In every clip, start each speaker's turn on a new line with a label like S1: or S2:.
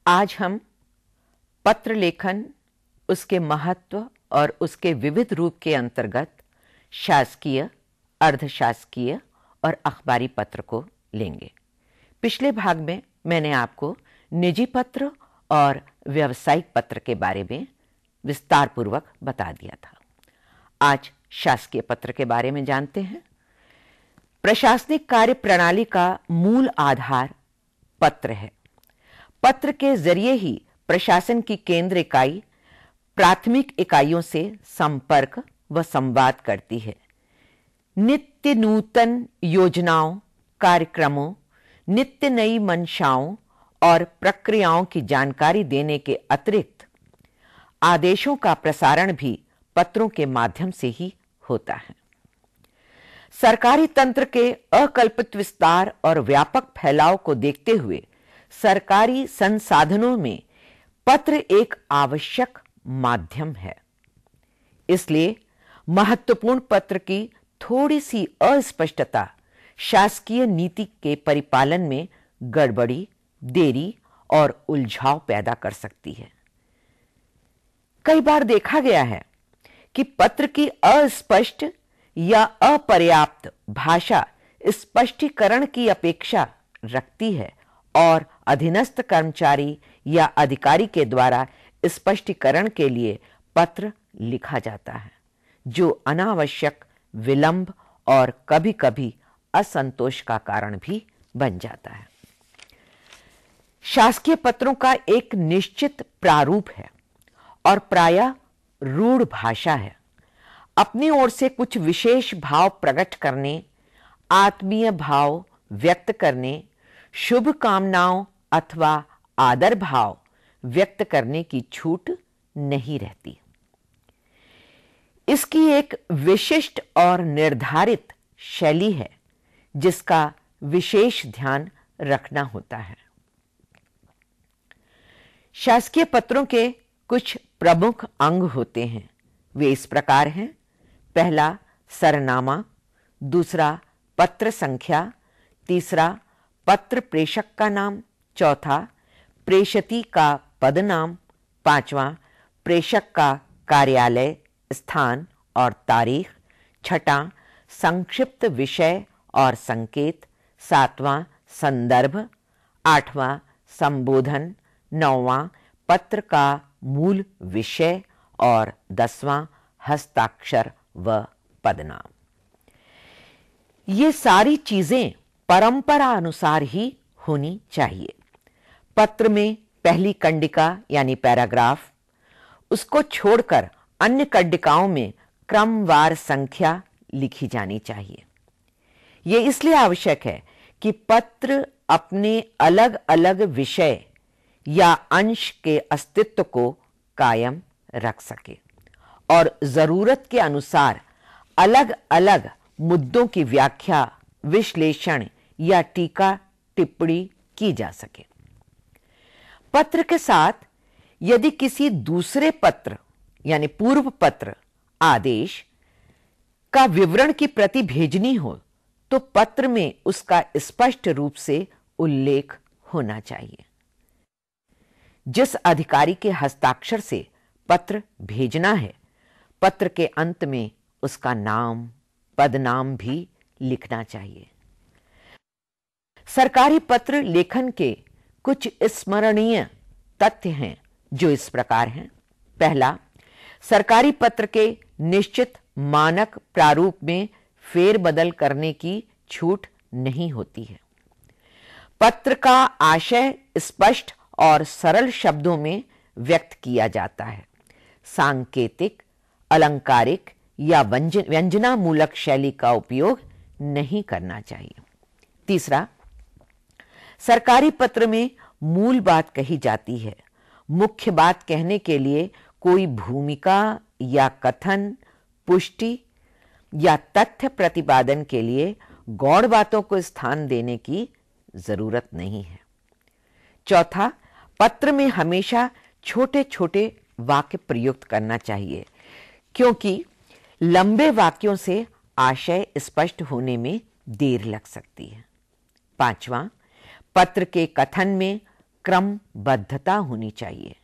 S1: आज हम पत्र लेखन, उसके महत्व और उसके विविध रूप के अंतर्गत शासकीय, अर्धशासकीय और अखबारी पत्र को लेंगे। पिछले भाग में मैंने आपको निजी पत्र और व्यावसायिक पत्र के बारे में विस्तार पूर्वक बता दिया था। आज शासकीय पत्र के बारे में जानते हैं। प्रशासनिक कार्य प्रणाली का मूल आधार पत्र है। पत्र के जरिए ही प्रशासन की केंद्र इकाई प्राथमिक इकाइयों से संपर्क व संवाद करती है। नित्य नूतन योजनाओं, कार्यक्रमों, नित्य नई मंशाओं और प्रक्रियाओं की जानकारी देने के अतिरिक्त आदेशों का प्रसारण भी पत्रों के माध्यम से ही होता है। सरकारी तंत्र के अकल्पित विस्तार और व्यापक फैलाव को देखते हुए सरकारी संसाधनों में पत्र एक आवश्यक माध्यम है। इसलिए महत्वपूर्ण पत्र की थोड़ी सी अस्पष्टता शासकीय नीति के परिपालन में गड़बड़ी, देरी और उलझाव पैदा कर सकती है। कई बार देखा गया है कि पत्र की अस्पष्ट या अपर्याप्त भाषा स्पष्टीकरण की अपेक्षा रखती है और अधीनस्थ कर्मचारी या अधिकारी के द्वारा स्पष्टीकरण के लिए पत्र लिखा जाता है, जो अनावश्यक विलंब और कभी-कभी असंतोष का कारण भी बन जाता है। शासकीय पत्रों का एक निश्चित प्रारूप है और प्रायः रूढ़ भाषा है। अपनी ओर से कुछ विशेष भाव प्रकट करने, आत्मीय भाव व्यक्त करने, शुभ कामनाओं अथवा आदर भाव व्यक्त करने की छूट नहीं रहती। इसकी एक विशिष्ट और निर्धारित शैली है जिसका विशेष ध्यान रखना होता है। शासकीय पत्रों के कुछ प्रमुख अंग होते हैं। वे इस प्रकार हैं। पहला, सरनामा। दूसरा, पत्र संख्या। तीसरा, पत्र प्रेषक का नाम। चौथा, प्रेषती का पदनाम। पांचवा, प्रेषक का कार्यालय, स्थान और तारीख। छठा, संक्षिप्त विषय और संकेत। सातवां, संदर्भ। आठवां, संबोधन। नौवां, पत्र का मूल विषय और 10वां, हस्ताक्षर व पदनाम। ये सारी चीजें परंपरा अनुसार ही होनी चाहिए। पत्र में पहली कंडिका यानी पैराग्राफ, उसको छोड़कर अन्य कंडिकाओं में क्रमवार संख्या लिखी जानी चाहिए। यह इसलिए आवश्यक है कि पत्र अपने अलग अलग विषय या अंश के अस्तित्व को कायम रख सके और जरूरत के अनुसार अलग अलग मुद्दों की व्याख्या, विश्लेषण या टीका टिप्पणी की जा सके। पत्र के साथ यदि किसी दूसरे पत्र यानी पूर्व पत्र, आदेश का विवरण की प्रति भेजनी हो तो पत्र में उसका स्पष्ट रूप से उल्लेख होना चाहिए। जिस अधिकारी के हस्ताक्षर से पत्र भेजना है, पत्र के अंत में उसका नाम, पदनाम भी लिखना चाहिए। सरकारी पत्र लेखन के कुछ स्मरणीय तथ्य हैं जो इस प्रकार हैं। पहला, सरकारी पत्र के निश्चित मानक प्रारूप में फेरबदल करने की छूट नहीं होती है। पत्र का आशय स्पष्ट और सरल शब्दों में व्यक्त किया जाता है। सांकेतिक, अलंकारिक या व्यंजनामूलक शैली का उपयोग नहीं करना चाहिए। तीसरा, सरकारी पत्र में मूल बात कही जाती है। मुख्य बात कहने के लिए कोई भूमिका या कथन, पुष्टि या तथ्य प्रतिपादन के लिए गौड़ बातों को स्थान देने की जरूरत नहीं है। चौथा, पत्र में हमेशा छोटे छोटे वाक्य प्रयुक्त करना चाहिए, क्योंकि लंबे वाक्यों से आशय स्पष्ट होने में देर लग सकती है। पांचवा, पत्र के कथन में क्रमबद्धता होनी चाहिए।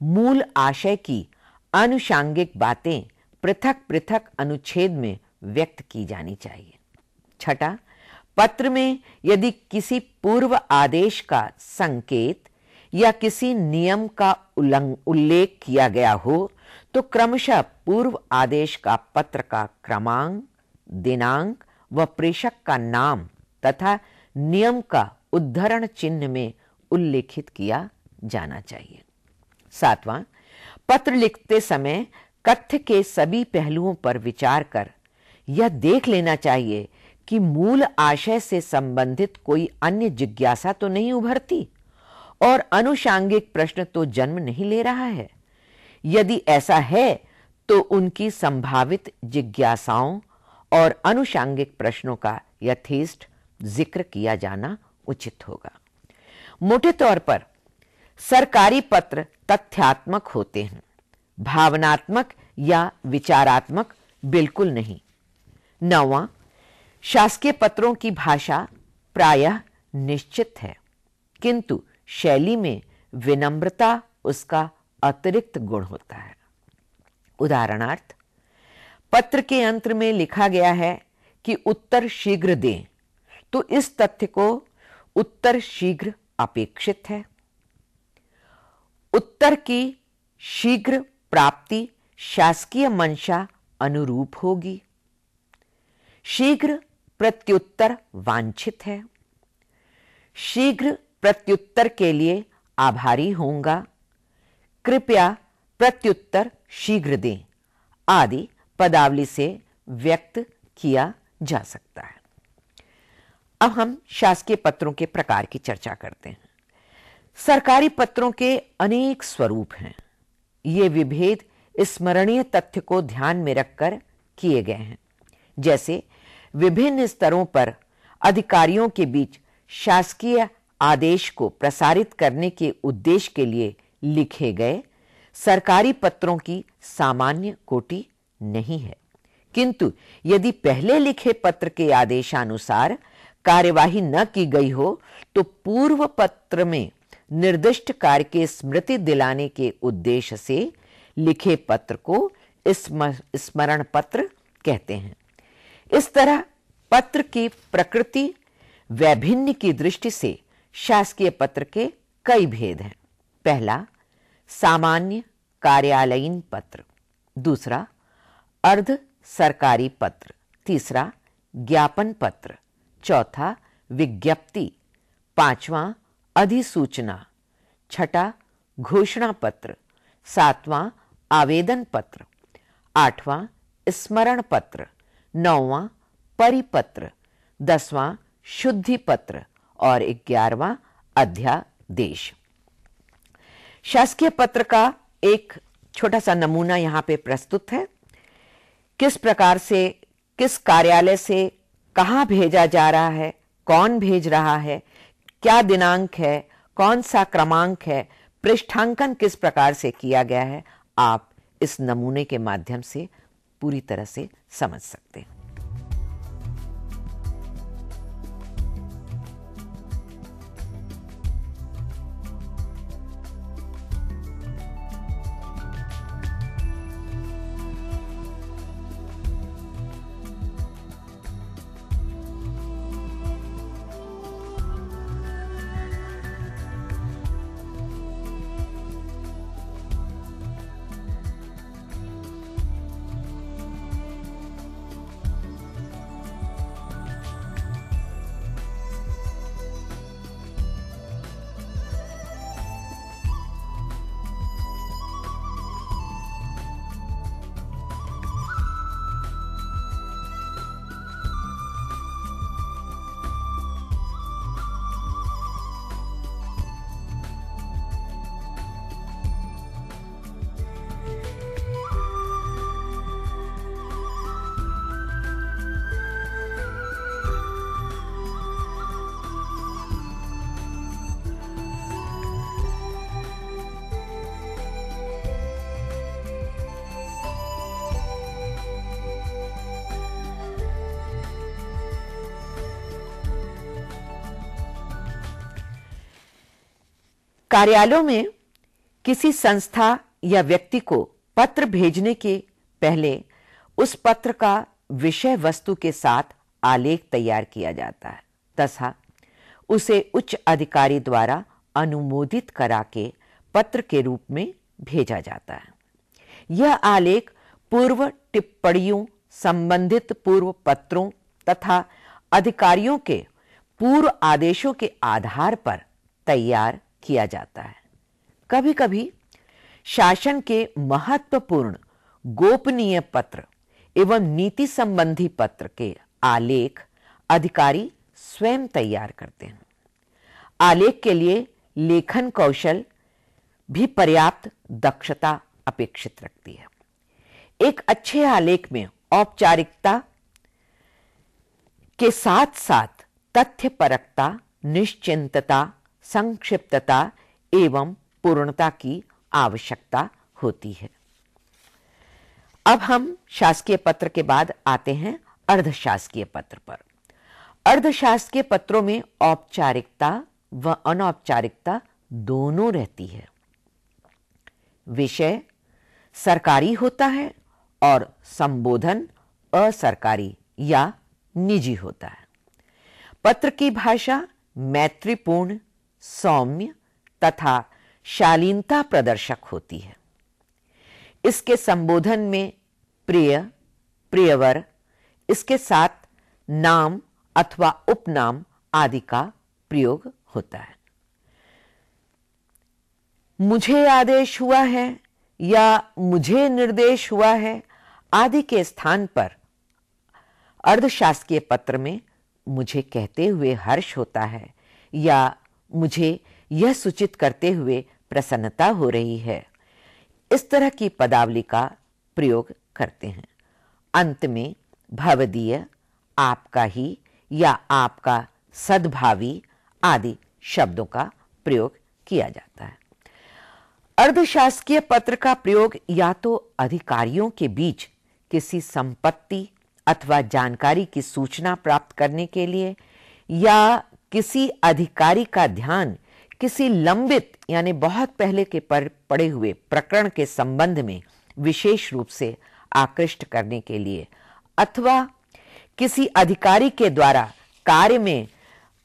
S1: मूल आशय की आनुषांगिक बातें पृथक पृथक अनुच्छेद में व्यक्त की जानी चाहिए। छठा, पत्र में यदि किसी पूर्व आदेश का संकेत या किसी नियम का उल्लेख किया गया हो तो क्रमशः पूर्व आदेश का पत्र का क्रमांक, दिनांक व प्रेषक का नाम तथा नियम का उद्धरण चिन्ह में उल्लेखित किया जाना चाहिए। सातवां, पत्र लिखते समय कथ्य के सभी पहलुओं पर विचार कर यह देख लेना चाहिए कि मूल आशय से संबंधित कोई अन्य जिज्ञासा तो नहीं उभरती और अनुषांगिक प्रश्न तो जन्म नहीं ले रहा है। यदि ऐसा है तो उनकी संभावित जिज्ञासाओं और अनुषांगिक प्रश्नों का यथेष्ट जिक्र किया जाना उचित होगा। मोटे तौर पर सरकारी पत्र तथ्यात्मक होते हैं, भावनात्मक या विचारात्मक बिल्कुल नहीं। नौवां, शासकीय पत्रों की भाषा प्रायः निश्चित है, किंतु शैली में विनम्रता उसका अतिरिक्त गुण होता है। उदाहरणार्थ, पत्र के अंत में लिखा गया है कि उत्तर शीघ्र दें, तो इस तथ्य को उत्तर शीघ्र अपेक्षित है। उत्तर की शीघ्र प्राप्ति शासकीय मंशा अनुरूप होगी। शीघ्र प्रत्युत्तर वांछित है। शीघ्र प्रत्युत्तर के लिए आभारी होऊंगा। कृपया प्रत्युत्तर शीघ्र दें आदि पदावली से व्यक्त किया जा सकता है। अब हम शासकीय पत्रों के प्रकार की चर्चा करते हैं। सरकारी पत्रों के अनेक स्वरूप हैं। ये विभेद स्मरणीय तथ्य को ध्यान में रखकर किए गए हैं। जैसे विभिन्न स्तरों पर अधिकारियों के बीच शासकीय आदेश को प्रसारित करने के उद्देश्य के लिए लिखे गए सरकारी पत्रों की सामान्य कोटि नहीं है, किंतु यदि पहले लिखे पत्र के आदेशानुसार कार्यवाही न की गई हो तो पूर्व पत्र में निर्दिष्ट कार्य के स्मृति दिलाने के उद्देश्य से लिखे पत्र को स्मरण पत्र कहते हैं। इस तरह पत्र की प्रकृति वैभिन्न की दृष्टि से शासकीय पत्र के कई भेद हैं। पहला, सामान्य कार्यालयीन पत्र। दूसरा, अर्ध सरकारी पत्र। तीसरा, ज्ञापन पत्र। चौथा, विज्ञप्ति। पांचवां, अधिसूचना। छठा, घोषणा पत्र। सातवां, आवेदन पत्र। आठवां, स्मरण पत्र। नौवां, परिपत्र। 10वां, शुद्धि पत्र और 11वां, अध्यादेश। शासकीय पत्र का एक छोटा सा नमूना यहां पे प्रस्तुत है। किस प्रकार से, किस कार्यालय से कहां भेजा जा रहा है, कौन भेज रहा है, क्या दिनांक है, कौन सा क्रमांक है, पृष्ठांकन किस प्रकार से किया गया है, आप इस नमूने के माध्यम से पूरी तरह से समझ सकते हैं। कार्यालयों में किसी संस्था या व्यक्ति को पत्र भेजने के पहले उस पत्र का विषय वस्तु के साथ आलेख तैयार किया जाता है तथा उसे उच्च अधिकारी द्वारा अनुमोदित करा के पत्र के रूप में भेजा जाता है। यह आलेख पूर्व टिप्पणियों, संबंधित पूर्व पत्रों तथा अधिकारियों के पूर्व आदेशों के आधार पर तैयार किया जाता है। कभी-कभी शासन के महत्वपूर्ण गोपनीय पत्र एवं नीति संबंधी पत्र के आलेख अधिकारी स्वयं तैयार करते हैं। आलेख के लिए लेखन कौशल भी पर्याप्त दक्षता अपेक्षित रखती है। एक अच्छे आलेख में औपचारिकता के साथ साथ तथ्यपरकता, निश्चिंतता, संक्षिप्तता एवं पूर्णता की आवश्यकता होती है। अब हम शासकीय पत्र के बाद आते हैं अर्धशासकीय पत्र पर। अर्धशासकीय पत्रों में औपचारिकता व अनौपचारिकता दोनों रहती है। विषय सरकारी होता है और संबोधन असरकारी या निजी होता है। पत्र की भाषा मैत्रीपूर्ण, सौम्य तथा शालीनता प्रदर्शक होती है। इसके संबोधन में प्रिय, प्रियवर, इसके साथ नाम अथवा उपनाम आदि का प्रयोग होता है। मुझे आदेश हुआ है या मुझे निर्देश हुआ है आदि के स्थान पर अर्धशासकीय पत्र में मुझे कहते हुए हर्ष होता है या मुझे यह सूचित करते हुए प्रसन्नता हो रही है, इस तरह की पदावली का प्रयोग करते हैं। अंत में भवदीय, आपका ही या आपका सद्भावी आदि शब्दों का प्रयोग किया जाता है। अर्धशासकीय पत्र का प्रयोग या तो अधिकारियों के बीच किसी संपत्ति अथवा जानकारी की सूचना प्राप्त करने के लिए या किसी अधिकारी का ध्यान किसी लंबित यानी बहुत पहले के पड़े हुए प्रकरण के संबंध में विशेष रूप से आकृष्ट करने के लिए अथवा किसी अधिकारी के द्वारा कार्य में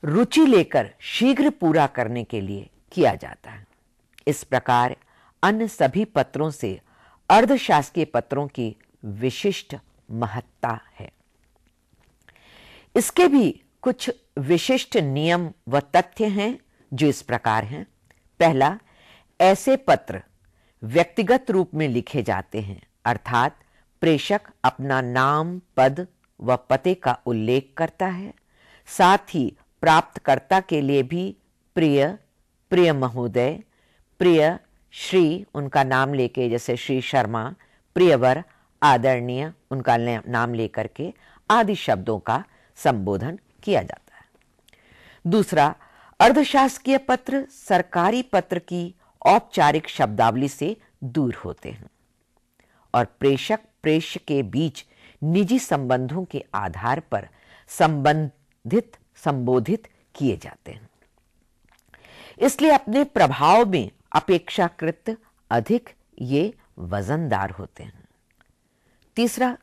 S1: रुचि लेकर शीघ्र पूरा करने के लिए किया जाता है। इस प्रकार अन्य सभी पत्रों से अर्धशासकीय पत्रों की विशिष्ट महत्ता है। इसके भी कुछ विशिष्ट नियम व तथ्य हैं जो इस प्रकार हैं। पहला, ऐसे पत्र व्यक्तिगत रूप में लिखे जाते हैं, अर्थात प्रेषक अपना नाम, पद व पते का उल्लेख करता है। साथ ही प्राप्तकर्ता के लिए भी प्रिय, प्रिय महोदय, प्रिय श्री उनका नाम लेके, जैसे श्री शर्मा, प्रियवर, आदरणीय उनका नाम लेकर के आदि शब्दों का संबोधन किया जाता है। दूसरा, अर्धशासकीय पत्र सरकारी पत्र की औपचारिक शब्दावली से दूर होते हैं और प्रेषक प्रेष्य के बीच निजी संबंधों के आधार पर संबोधित किए जाते हैं। इसलिए अपने प्रभाव में अपेक्षाकृत अधिक ये वजनदार होते हैं। तीसरा,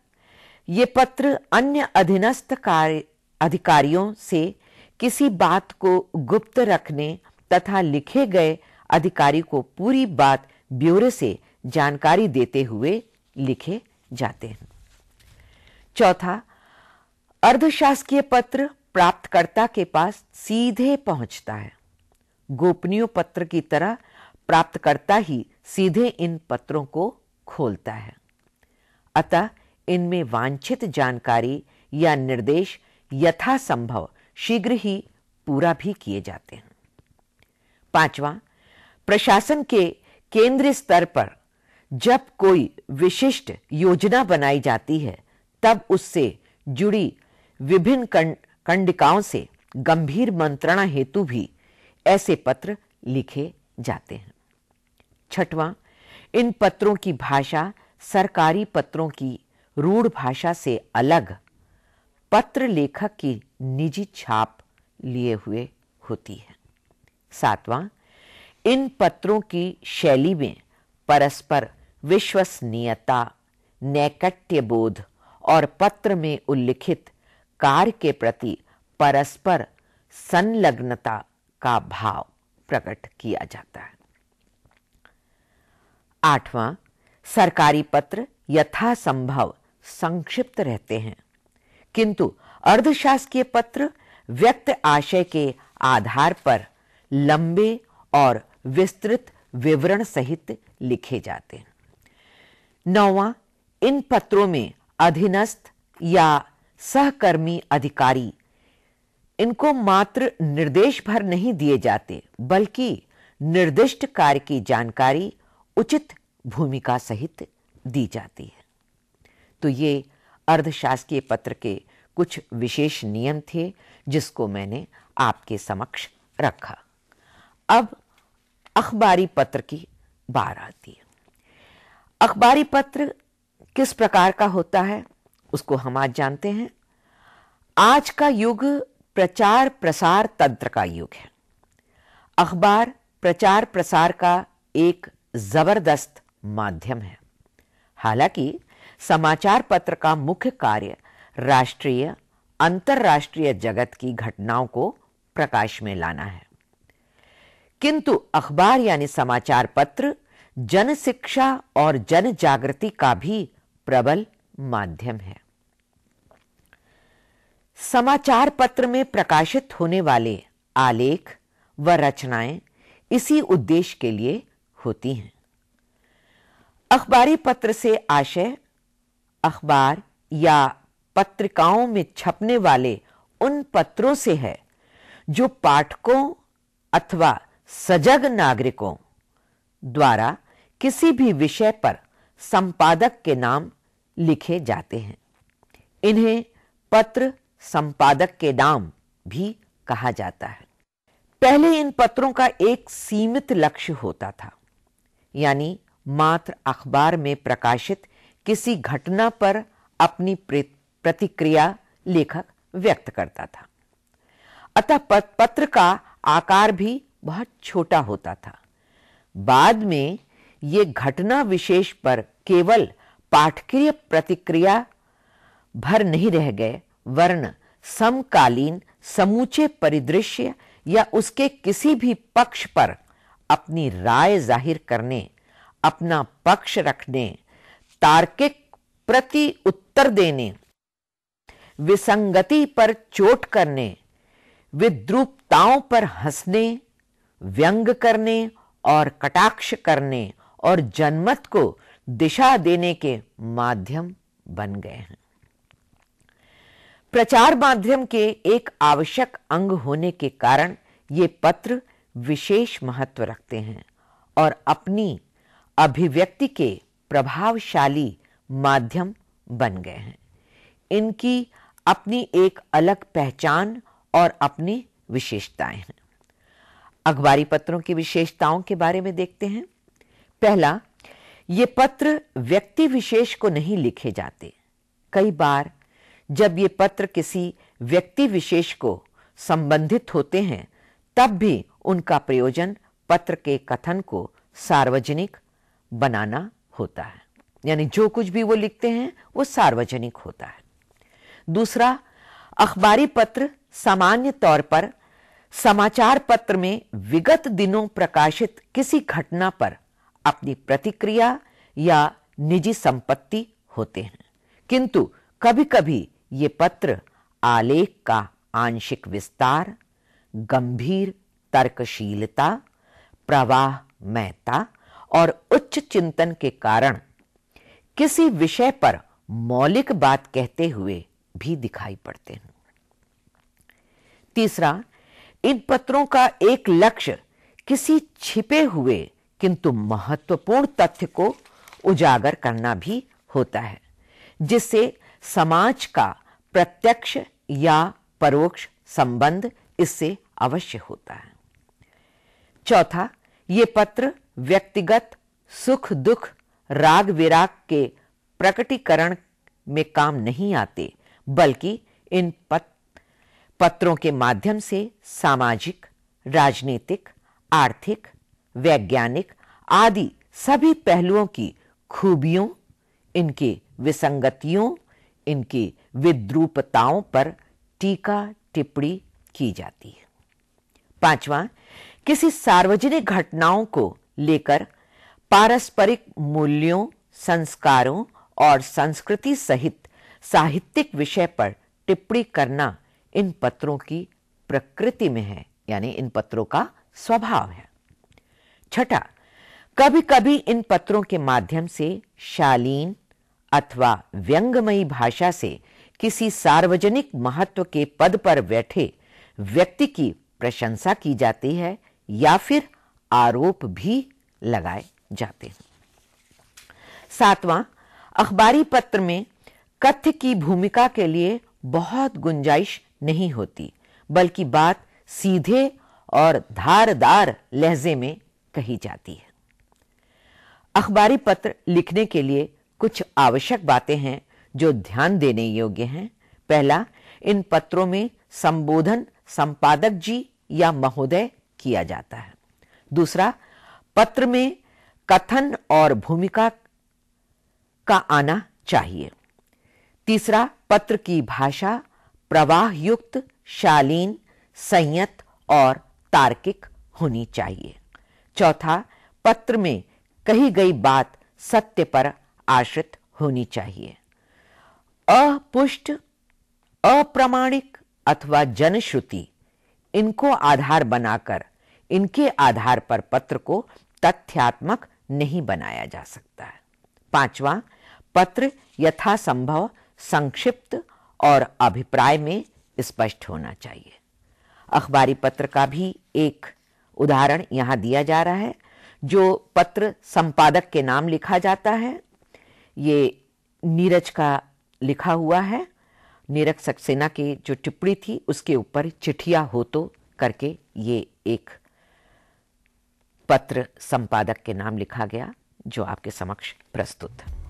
S1: ये पत्र अन्य अधीनस्थ अधिकारियों से किसी बात को गुप्त रखने तथा लिखे गए अधिकारी को पूरी बात ब्यौरे से जानकारी देते हुए लिखे जाते हैं। चौथा, अर्धशासकीय पत्र प्राप्तकर्ता के पास सीधे पहुंचता है। गोपनीय पत्र की तरह प्राप्तकर्ता ही सीधे इन पत्रों को खोलता है, अतः इनमें वांछित जानकारी या निर्देश यथासंभव शीघ्र ही पूरा भी किए जाते हैं। पांचवा, प्रशासन के केंद्रीय स्तर पर जब कोई विशिष्ट योजना बनाई जाती है तब उससे जुड़ी विभिन्न कंडिकाओं से गंभीर मंत्रणा हेतु भी ऐसे पत्र लिखे जाते हैं। छठवां, इन पत्रों की भाषा सरकारी पत्रों की रूढ़ भाषा से अलग पत्र लेखक की निजी छाप लिए हुए होती है। सातवां, इन पत्रों की शैली में परस्पर विश्वसनीयता, नैकट्यबोध और पत्र में उल्लिखित कार्य के प्रति परस्पर संलग्नता का भाव प्रकट किया जाता है। 8वां, सरकारी पत्र यथासंभव संक्षिप्त रहते हैं, किंतु अर्धशासकीय पत्र व्यक्त आशय के आधार पर लंबे और विस्तृत विवरण सहित लिखे जाते हैं। 9वां, इन पत्रों में अधीनस्थ या सहकर्मी अधिकारी इनको मात्र निर्देश भर नहीं दिए जाते, बल्कि निर्दिष्ट कार्य की जानकारी उचित भूमिका सहित दी जाती है। तो ये अर्धशासकीय पत्र के कुछ विशेष नियम थे जिसको मैंने आपके समक्ष रखा। अब अखबारी पत्र की बार आती है। अखबारी पत्र किस प्रकार का होता है उसको हम आज जानते हैं। आज का युग प्रचार प्रसार तंत्र का युग है। अखबार प्रचार प्रसार का एक जबरदस्त माध्यम है। हालांकि समाचार पत्र का मुख्य कार्य राष्ट्रीय, अंतर्राष्ट्रीय जगत की घटनाओं को प्रकाश में लाना है, किंतु अखबार यानी समाचार पत्र जन शिक्षा और जन जागृति का भी प्रबल माध्यम है। समाचार पत्र में प्रकाशित होने वाले आलेख व रचनाएं इसी उद्देश्य के लिए होती हैं। अखबारी पत्र से आशय अखबार या पत्रिकाओं में छपने वाले उन पत्रों से है जो पाठकों अथवा सजग नागरिकों द्वारा किसी भी विषय पर संपादक के नाम लिखे जाते हैं। इन्हें पत्र संपादक के नाम भी कहा जाता है। पहले इन पत्रों का एक सीमित लक्ष्य होता था, यानी मात्र अखबार में प्रकाशित किसी घटना पर अपनी प्रतिक्रिया लेखक व्यक्त करता था। अतः पत्र का आकार भी बहुत छोटा होता था। बाद में ये घटना विशेष पर केवल पाठकीय प्रतिक्रिया भर नहीं रह गए, वरन समकालीन समूचे परिदृश्य या उसके किसी भी पक्ष पर अपनी राय जाहिर करने, अपना पक्ष रखने, तार्किक प्रति उत्तर देने, विसंगति पर चोट करने, विद्रूपताओं पर हंसने, व्यंग करने और कटाक्ष करने और जनमत को दिशा देने के माध्यम बन गए हैं। प्रचार माध्यम के एक आवश्यक अंग होने के कारण ये पत्र विशेष महत्व रखते हैं और अपनी अभिव्यक्ति के प्रभावशाली माध्यम बन गए हैं। इनकी अपनी एक अलग पहचान और अपनी विशेषताएं हैं। अखबारी पत्रों की विशेषताओं के बारे में देखते हैं। पहला, ये पत्र व्यक्ति विशेष को नहीं लिखे जाते। कई बार जब ये पत्र किसी व्यक्ति विशेष को संबंधित होते हैं, तब भी उनका प्रयोजन पत्र के कथन को सार्वजनिक बनाना होता है, यानी जो कुछ भी वो लिखते हैं वो सार्वजनिक होता है। दूसरा, अखबारी पत्र सामान्य तौर पर समाचार पत्र में विगत दिनों प्रकाशित किसी घटना पर अपनी प्रतिक्रिया या निजी संपत्ति होते हैं, किंतु कभी-कभी ये पत्र आलेख का आंशिक विस्तार, गंभीर तर्कशीलता, प्रवाहमयता और उच्च चिंतन के कारण किसी विषय पर मौलिक बात कहते हुए भी दिखाई पड़ते हैं। तीसरा, इन पत्रों का एक लक्ष्य किसी छिपे हुए किंतु महत्वपूर्ण तथ्य को उजागर करना भी होता है, जिससे समाज का प्रत्यक्ष या परोक्ष संबंध इससे अवश्य होता है। चौथा, ये पत्र व्यक्तिगत सुख दुख, राग विराग के प्रकटीकरण में काम नहीं आते, बल्कि इन पत्रों के माध्यम से सामाजिक, राजनीतिक, आर्थिक, वैज्ञानिक आदि सभी पहलुओं की खूबियों, इनकी विसंगतियों, इनकी विद्रूपताओं पर टीका टिप्पणी की जाती है। पांचवां, किसी सार्वजनिक घटनाओं को लेकर पारस्परिक मूल्यों, संस्कारों और संस्कृति सहित साहित्यिक विषय पर टिप्पणी करना इन पत्रों की प्रकृति में है, यानी इन पत्रों का स्वभाव है। छठा, कभी कभी इन पत्रों के माध्यम से शालीन अथवा व्यंग्यमयी भाषा से किसी सार्वजनिक महत्व के पद पर बैठे व्यक्ति की प्रशंसा की जाती है या फिर आरोप भी लगाए जाते हैं। सातवां, अखबारी पत्र में कथ्य की भूमिका के लिए बहुत गुंजाइश नहीं होती, बल्कि बात सीधे और धारदार लहजे में कही जाती है। अखबारी पत्र लिखने के लिए कुछ आवश्यक बातें हैं जो ध्यान देने योग्य हैं। पहला, इन पत्रों में संबोधन संपादक जी या महोदय किया जाता है। दूसरा, पत्र में कथन और भूमिका का आना चाहिए। तीसरा, पत्र की भाषा प्रवाह युक्त, शालीन, संयत और तार्किक होनी चाहिए। चौथा, पत्र में कही गई बात सत्य पर आश्रित होनी चाहिए। अपुष्ट, अप्रामाणिक अथवा जनश्रुति, इनको आधार बनाकर इनके आधार पर पत्र को तथ्यात्मक नहीं बनाया जा सकता है। पांचवा, पत्र यथासंभव संक्षिप्त और अभिप्राय में स्पष्ट होना चाहिए। अखबारी पत्र का भी एक उदाहरण यहां दिया जा रहा है, जो पत्र संपादक के नाम लिखा जाता है। ये नीरज का लिखा हुआ है। नीरज सक्सेना की जो टिप्पणी थी उसके ऊपर चिट्ठिया हो तो करके ये एक पत्र संपादक के नाम लिखा गया, जो आपके समक्ष प्रस्तुत है।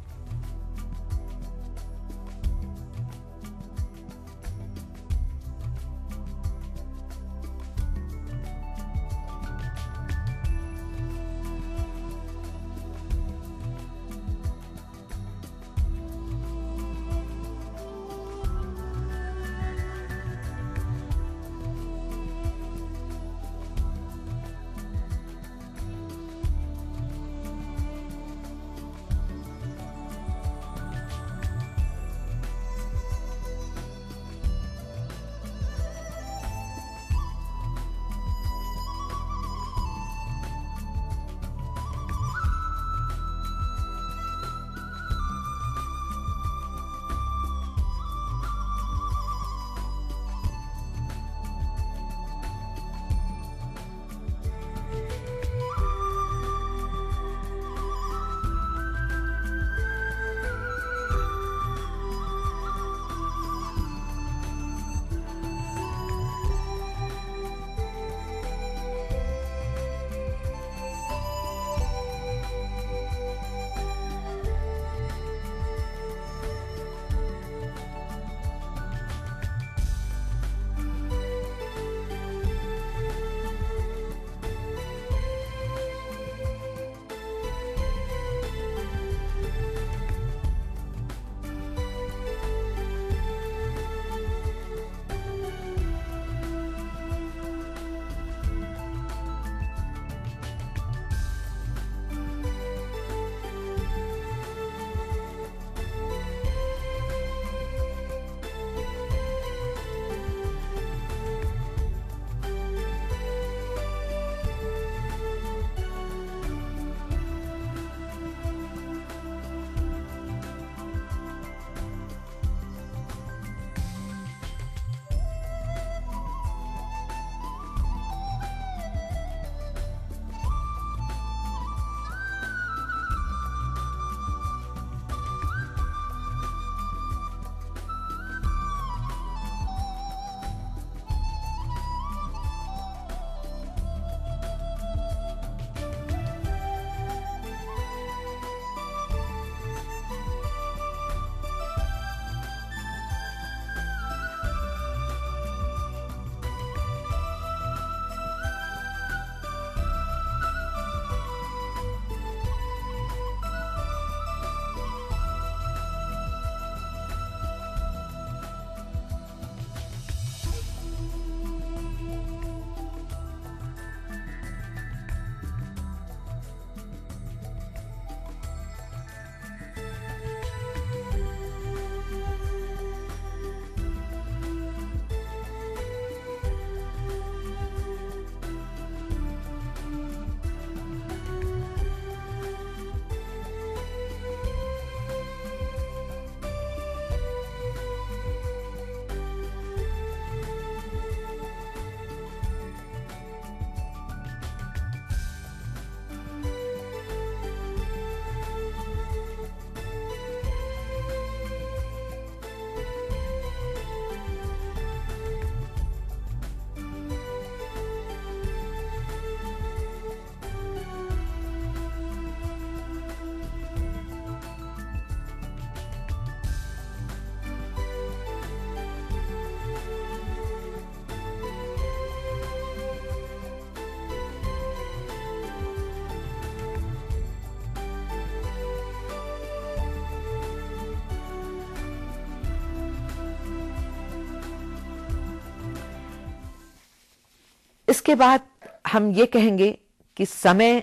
S1: इसके बाद हम ये कहेंगे कि समय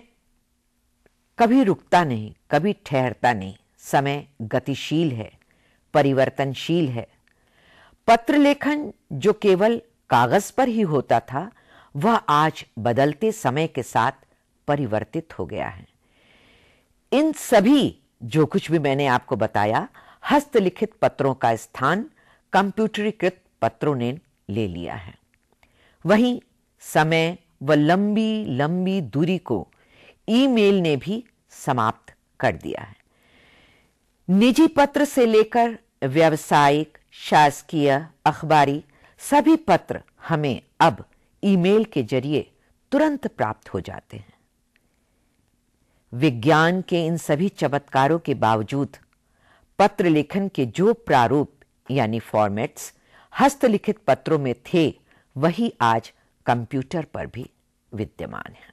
S1: कभी रुकता नहीं, कभी ठहरता नहीं। समय गतिशील है, परिवर्तनशील है। पत्र लेखन जो केवल कागज पर ही होता था, वह आज बदलते समय के साथ परिवर्तित हो गया है। इन सभी जो कुछ भी मैंने आपको बताया, हस्तलिखित पत्रों का स्थान कंप्यूटरीकृत पत्रों ने ले लिया है। वहीं समय व लंबी लंबी दूरी को ईमेल ने भी समाप्त कर दिया है। निजी पत्र से लेकर व्यावसायिक, शासकीय, अखबारी सभी पत्र हमें अब ईमेल के जरिए तुरंत प्राप्त हो जाते हैं। विज्ञान के इन सभी चमत्कारों के बावजूद पत्र लेखन के जो प्रारूप यानी फॉर्मेट्स हस्तलिखित पत्रों में थे, वही आज कंप्यूटर पर भी विद्यमान है।